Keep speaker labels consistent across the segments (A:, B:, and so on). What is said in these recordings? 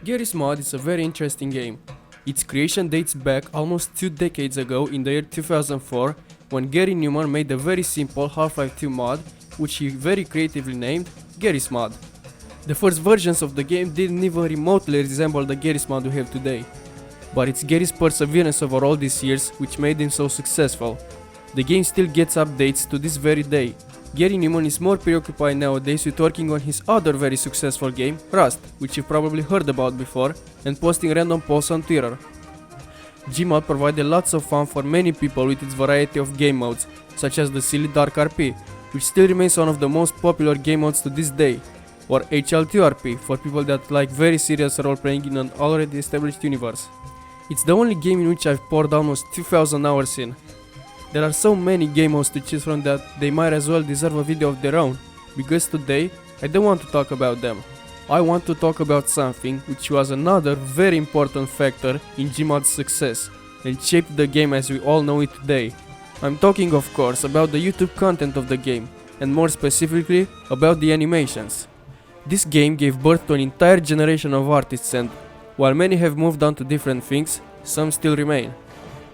A: Garry's Mod is a very interesting game. Its creation dates back almost 2 decades ago in the year 2004 when Gary Newman made a very simple Half-Life 2 mod which he very creatively named Garry's Mod. The first versions of the game didn't even remotely resemble the Garry's Mod we have today, but it's Garry's perseverance over all these years which made him so successful. The game still gets updates to this very day. Gary Newman is more preoccupied nowadays with working on his other very successful game, Rust, which you've probably heard about before, and posting random posts on Twitter. Gmod provided lots of fun for many people with its variety of game modes, such as the silly Dark RP, which still remains one of the most popular game modes to this day, or HL2RP for people that like very serious role-playing in an already established universe. It's the only game in which I've poured almost 2000 hours in. There are so many game modes to choose from that they might as well deserve a video of their own, because today I don't want to talk about them. I want to talk about something which was another very important factor in Gmod's success and shaped the game as we all know it today. I'm talking of course about the YouTube content of the game, and more specifically about the animations. This game gave birth to an entire generation of artists, and while many have moved on to different things, some still remain.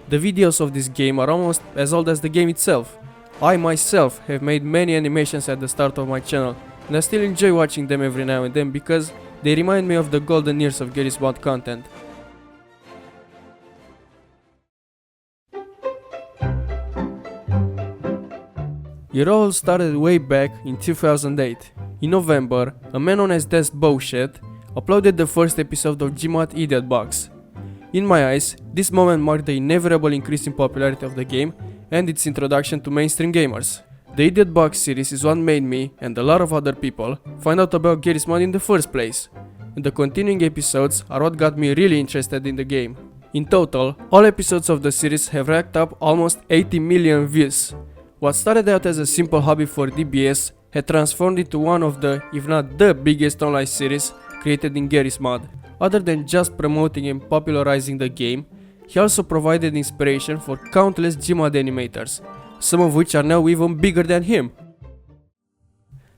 A: The videos of this game are almost as old as the game itself. I myself have made many animations at the start of my channel, and I still enjoy watching them every now and then because they remind me of the golden years of Garry's Mod content. It all started way back in 2008. In November, a man known as DesBoShet uploaded the first episode of Gmod Idiot Box. In my eyes, this moment marked the inevitable increase in popularity of the game and its introduction to mainstream gamers. The Idiot Box series is what made me, and a lot of other people, find out about Garry's Mod in the first place, and the continuing episodes are what got me really interested in the game. In total, all episodes of the series have racked up almost 80 million views. What started out as a simple hobby for DBS had transformed into one of the, if not the biggest online series created in Garry's Mod. Other than just promoting and popularizing the game, he also provided inspiration for countless Gmod animators, some of which are now even bigger than him.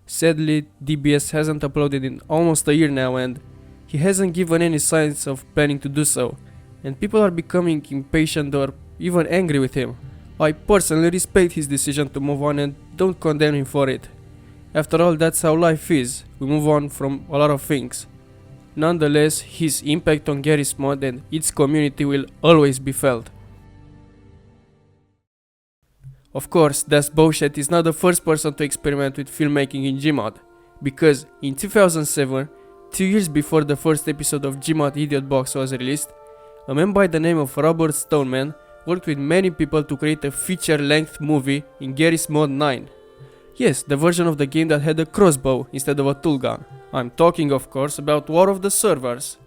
A: Sadly, DBS hasn't uploaded in almost a year now, and he hasn't given any signs of planning to do so, and people are becoming impatient or even angry with him. I personally respect his decision to move on and don't condemn him for it. After all, that's how life is, we move on from a lot of things. Nonetheless, his impact on Garry's Mod and its community will always be felt. Of course, DesBoShet is not the first person to experiment with filmmaking in Gmod, because in 2007, 2 years before the first episode of Gmod Idiot Box was released, a man by the name of Robert Stoneman worked with many people to create a feature-length movie in Garry's Mod 9. Yes, the version of the game that had a crossbow instead of a tool gun. I'm talking of course about War of the Servers.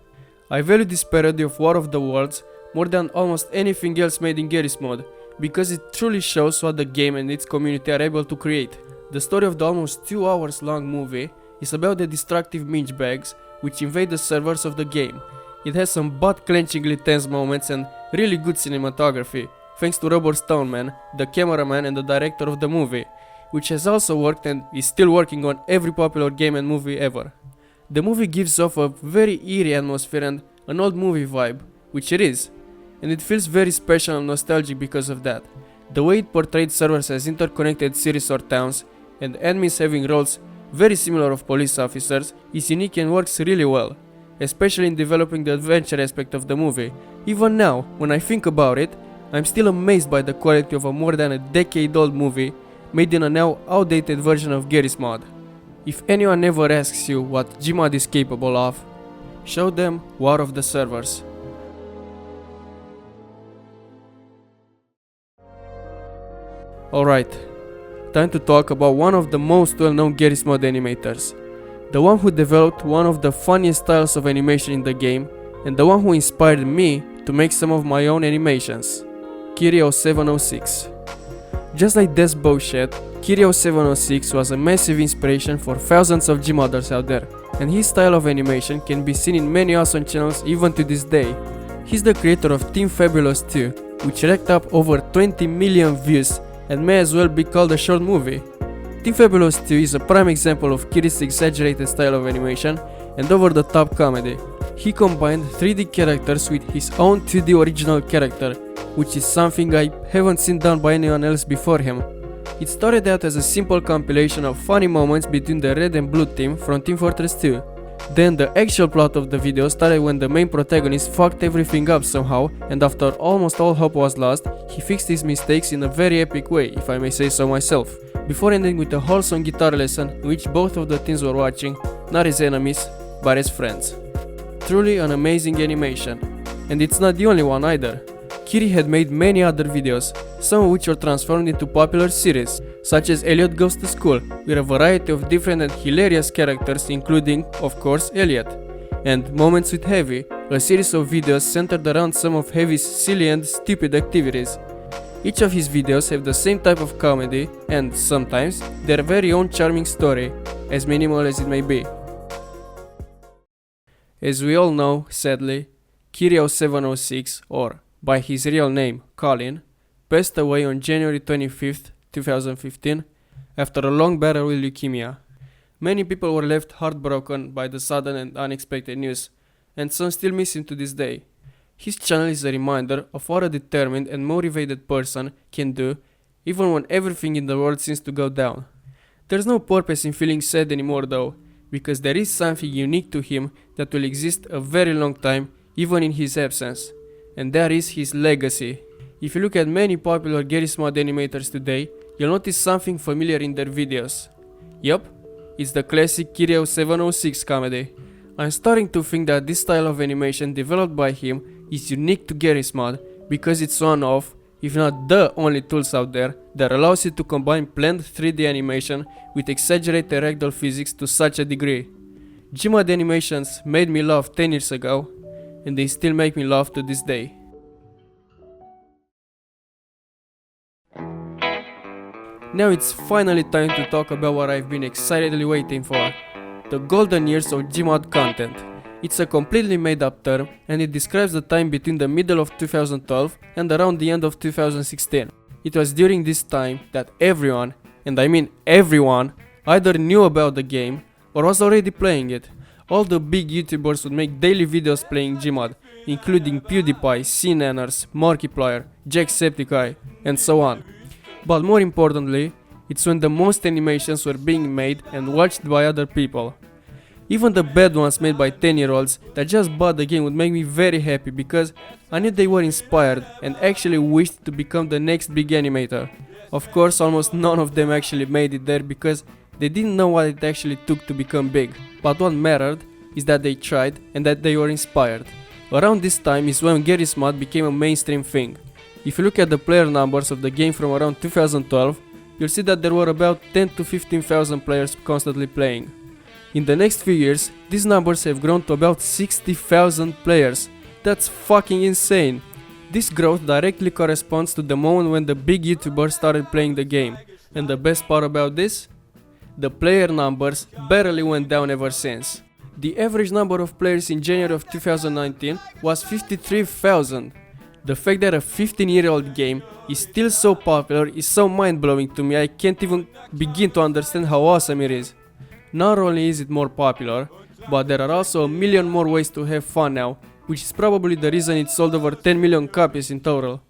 A: I value this parody of War of the Worlds more than almost anything else made in Garry's Mod, because it truly shows what the game and its community are able to create. The story of the almost 2 hours long movie is about the destructive minge bags which invade the servers of the game. It has some butt-clenchingly tense moments and really good cinematography, thanks to Robert Stoneman, the cameraman and the director of the movie, which has also worked and is still working on every popular game and movie ever. The movie gives off a very eerie atmosphere and an old movie vibe, which it is, and it feels very special and nostalgic because of that. The way it portrayed servers as interconnected cities or towns, and admins having roles very similar of police officers, is unique and works really well, especially in developing the adventure aspect of the movie. Even now, when I think about it, I'm still amazed by the quality of a more than a decade-old movie made in a now outdated version of Garry's Mod. If anyone ever asks you what Gmod is capable of, show them War of the Servers. Alright, time to talk about one of the most well-known Garry's Mod animators. The one who developed one of the funniest styles of animation in the game, and the one who inspired me to make some of my own animations, Kirio706. Just like DesBoShet, Kirio706 was a massive inspiration for thousands of Gmodders out there, and his style of animation can be seen in many awesome channels even to this day. He's the creator of Team Fabulous 2, which racked up over 20 million views and may as well be called a short movie. Team Fabulous 2 is a prime example of Kiri's exaggerated style of animation and over-the-top comedy. He combined 3D characters with his own 2D original character, which is something I haven't seen done by anyone else before him. It started out as a simple compilation of funny moments between the red and blue team from Team Fortress 2. Then the actual plot of the video started when the main protagonist fucked everything up somehow, and after almost all hope was lost, he fixed his mistakes in a very epic way, if I may say so myself, before ending with a wholesome guitar lesson in which both of the teams were watching, not as enemies, but as friends. Truly an amazing animation. And it's not the only one either. Kiri had made many other videos, some of which were transformed into popular series, such as Elliot Goes to School, with a variety of different and hilarious characters including, of course, Elliot, and Moments with Heavy, a series of videos centered around some of Heavy's silly and stupid activities. Each of his videos have the same type of comedy and, sometimes, their very own charming story, as minimal as it may be. As we all know, sadly, Kiri0706, or by his real name, Colin, passed away on January 25th, 2015, after a long battle with leukemia. Many people were left heartbroken by the sudden and unexpected news, and some still miss him to this day. His channel is a reminder of what a determined and motivated person can do, even when everything in the world seems to go down. There's no purpose in feeling sad anymore though, because there is something unique to him that will exist a very long time, even in his absence. And that is his legacy. If you look at many popular Garry's Mod animators today, you'll notice something familiar in their videos. Yup, it's the classic Kiri0706 comedy. I'm starting to think that this style of animation developed by him is unique to Garry's Mod because it's one of, if not the only tools out there that allows you to combine planned 3D animation with exaggerated ragdoll physics to such a degree. Gmod animations made me laugh 10 years ago, and they still make me laugh to this day. Now it's finally time to talk about what I've been excitedly waiting for. The golden years of Gmod content. It's a completely made up term and it describes the time between the middle of 2012 and around the end of 2016. It was during this time that everyone, and I mean everyone, either knew about the game or was already playing it. All the big YouTubers would make daily videos playing Gmod, including PewDiePie, CNanners, Markiplier, Jacksepticeye, and so on. But more importantly, it's when the most animations were being made and watched by other people. Even the bad ones made by 10-year-olds that just bought the game would make me very happy because I knew they were inspired and actually wished to become the next big animator. Of course, almost none of them actually made it there because they didn't know what it actually took to become big, but what mattered is that they tried and that they were inspired. Around this time is when Garry's Mod became a mainstream thing. If you look at the player numbers of the game from around 2012, you'll see that there were about 10 to 15,000 players constantly playing. In the next few years, these numbers have grown to about 60,000 players. That's fucking insane. This growth directly corresponds to the moment when the big YouTubers started playing the game. And the best part about this? The player numbers barely went down ever since. The average number of players in January of 2019 was 53,000. The fact that a 15-year-old game is still so popular is so mind-blowing to me. I can't even begin to understand how awesome it is. Not only is it more popular, but there are also a million more ways to have fun now, which is probably the reason it sold over 10 million copies in total.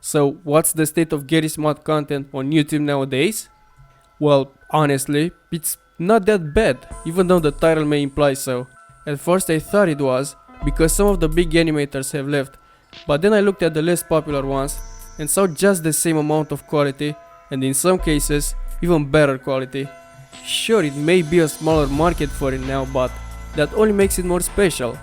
A: So what's the state of Garry's Mod content on YouTube nowadays? Well, honestly, it's not that bad, even though the title may imply so. At first I thought it was, because some of the big animators have left, but then I looked at the less popular ones and saw just the same amount of quality, and in some cases, even better quality. Sure, it may be a smaller market for it now, but that only makes it more special,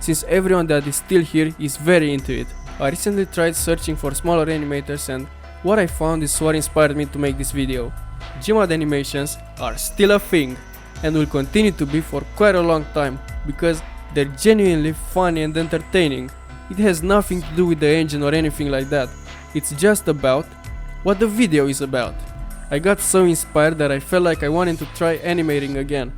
A: since everyone that is still here is very into it. I recently tried searching for smaller animators and what I found is what inspired me to make this video. Gmod animations are still a thing and will continue to be for quite a long time because they're genuinely funny and entertaining. It has nothing to do with the engine or anything like that. It's just about what the video is about. I got so inspired that I felt like I wanted to try animating again.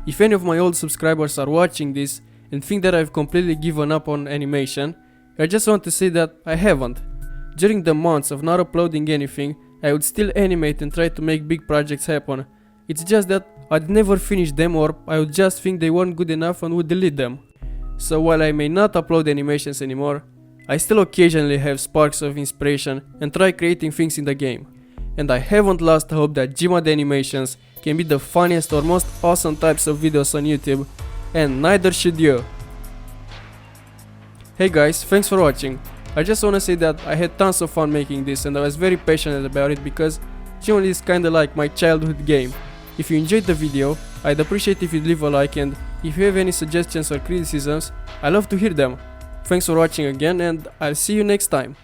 A: If any of my old subscribers are watching this and think that I've completely given up on animation, I just want to say that I haven't. During the months of not uploading anything, I would still animate and try to make big projects happen. It's just that I'd never finish them or I would just think they weren't good enough and would delete them. so while I may not upload animations anymore, I still occasionally have sparks of inspiration and try creating things in the game. And I haven't lost hope that Gmod animations can be the funniest or most awesome types of videos on YouTube, and neither should you. Hey guys, thanks for watching. I just wanna say that I had tons of fun making this and I was very passionate about it because Gmod is kinda like my childhood game. If you enjoyed the video, I'd appreciate if you'd leave a like, and if you have any suggestions or criticisms, I love to hear them. Thanks for watching again, and I'll see you next time.